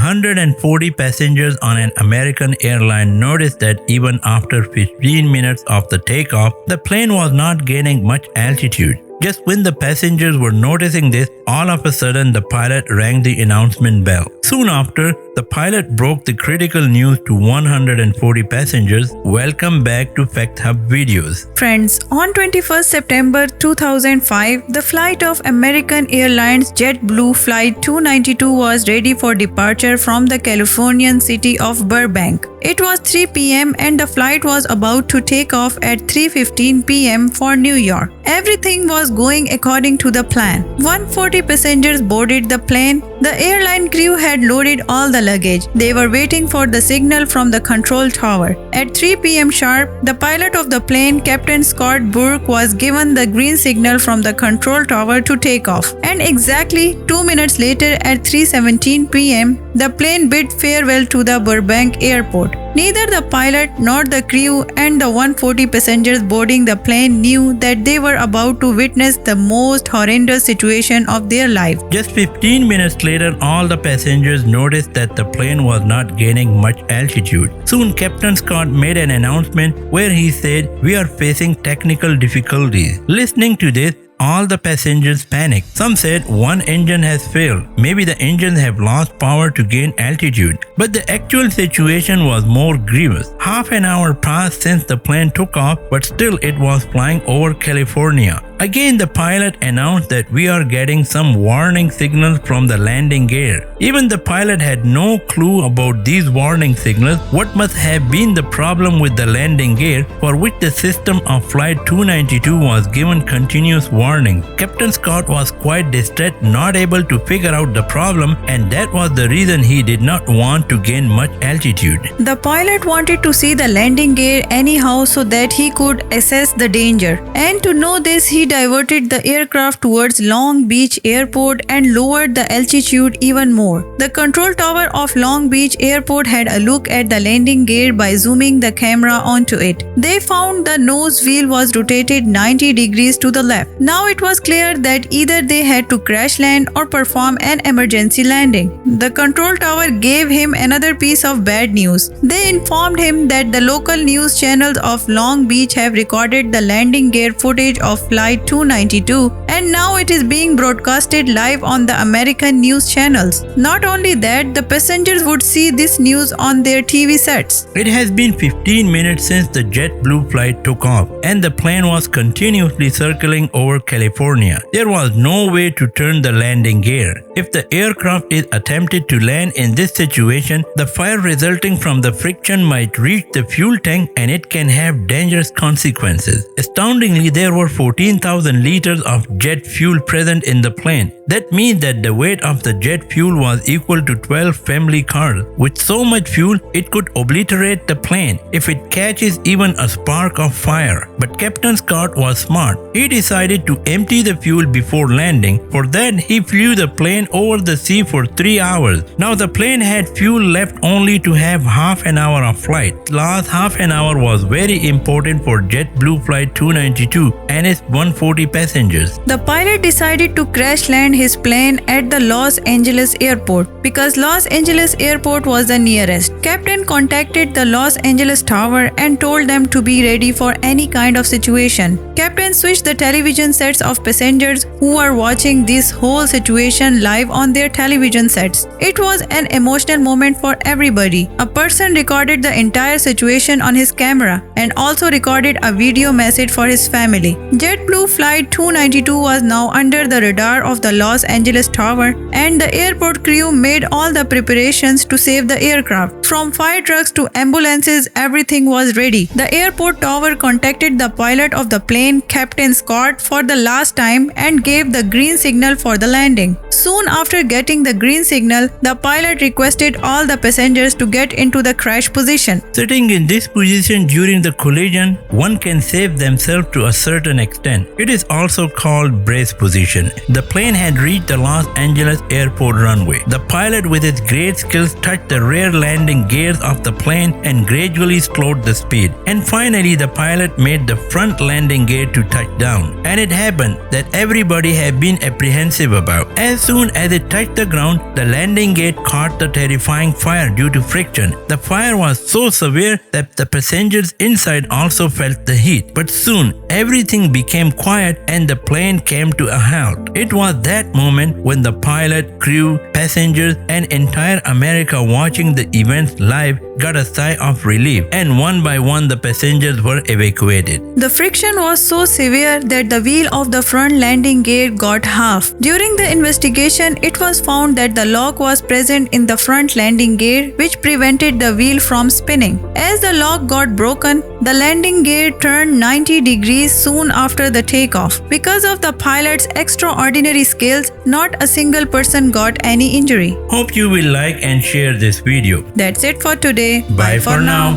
140 passengers on an American airline noticed that even after 15 minutes of the takeoff, the plane was not gaining much altitude. Just when the passengers were noticing this, all of a sudden the pilot rang the announcement bell. Soon after, the pilot broke the critical news to 140 passengers. Welcome back to Fact Hub Videos. Friends, on 21st September 2005, the flight of American Airlines JetBlue Flight 292 was ready for departure from the Californian city of Burbank. It was 3 p.m. and the flight was about to take off at 3:15 p.m. for New York. Everything was going according to the plan. 140 passengers boarded the plane. The airline crew had loaded all the luggage. They were waiting for the signal from the control tower. At 3 p.m. sharp, the pilot of the plane, Captain Scott Burke, was given the green signal from the control tower to take off. And exactly 2 minutes later at 3:17 p.m., the plane bid farewell to the Burbank airport. Neither the pilot nor the crew and the 140 passengers boarding the plane knew that they were about to witness the most horrendous situation of their life. Just 15 minutes later, all the passengers noticed that the plane was not gaining much altitude. Soon, Captain Scott made an announcement where he said, "We are facing technical difficulties." Listening to this, all the passengers panicked. Some said one engine has failed. Maybe the engines have lost power to gain altitude. But the actual situation was more grievous. Half an hour passed since the plane took off, but still it was flying over California. Again, the pilot announced that we are getting some warning signals from the landing gear. Even the pilot had no clue about these warning signals. What must have been the problem with the landing gear for which the system of Flight 292 was given continuous warning? Captain Scott was quite distraught, not able to figure out the problem, and that was the reason he did not want to gain much altitude. The pilot wanted to see the landing gear anyhow so that he could assess the danger. And to know this, he diverted the aircraft towards Long Beach Airport and lowered the altitude even more. The control tower of Long Beach Airport had a look at the landing gear by zooming the camera onto it. They found the nose wheel was rotated 90 degrees to the left. Now it was clear that either they had to crash land or perform an emergency landing. The control tower gave him another piece of bad news. They informed him that the local news channels of Long Beach have recorded the landing gear footage of Flight 292, and now it is being broadcasted live on the American news channels. Not only that, the passengers would see this news on their TV sets. It has been 15 minutes since the JetBlue flight took off, and the plane was continuously circling over California. There was no way to turn the landing gear. If the aircraft is attempted to land in this situation, the fire resulting from the friction might reach the fuel tank and it can have dangerous consequences. Astoundingly, there were 14,000 liters of jet fuel present in the plane. That means that the weight of the jet fuel was equal to 12 family cars. With so much fuel, it could obliterate the plane if it catches even a spark of fire. But Captain Scott was smart. He decided to empty the fuel before landing. For that, he flew the plane over the sea for 3 hours. Now the plane had fuel left only to have half an hour of flight. The last half an hour was very important for JetBlue Flight 292 and its 140 passengers. The pilot decided to crash land his plane at the Los Angeles airport because Los Angeles airport was the nearest. Captain contacted the Los Angeles tower and told them to be ready for any kind of situation. Captain switched the television sets of passengers who were watching this whole situation live on their television sets. It was an emotional moment for everybody. A person recorded the entire situation on his camera and also recorded a video message for his family. JetBlue Flight 292 was now under the radar of the Los Angeles tower, and the airport crew made all the preparations to save the aircraft. From fire trucks to ambulances, everything was ready. The airport tower contacted the pilot of the plane, Captain Scott, for the last time and gave the green signal for the landing. Soon after getting the green signal, the pilot requested all the passengers to get into the crash position. Sitting in this position during the collision, one can save themselves to a certain extent. It is also called brace position. The plane had reached the Los Angeles airport runway. The pilot with his great skills touched the rear landing changing gears of the plane and gradually slowed the speed. And finally, the pilot made the front landing gear to touch down. And it happened that everybody had been apprehensive about. As soon as it touched the ground, the landing gear caught the terrifying fire due to friction. The fire was so severe that the passengers inside also felt the heat. But soon, everything became quiet and the plane came to a halt. It was that moment when the pilot, crew, passengers, and entire America watching the events live got a sigh of relief, and one by one the passengers were evacuated. The friction was so severe that the wheel of the front landing gear got half. During the investigation, it was found that the lock was present in the front landing gear, which prevented the wheel from spinning. As the lock got broken, the landing gear turned 90 degrees soon after the takeoff. Because of the pilot's extraordinary skills, not a single person got any injury. Hope you will like and share this video. That's it for today. Bye for now.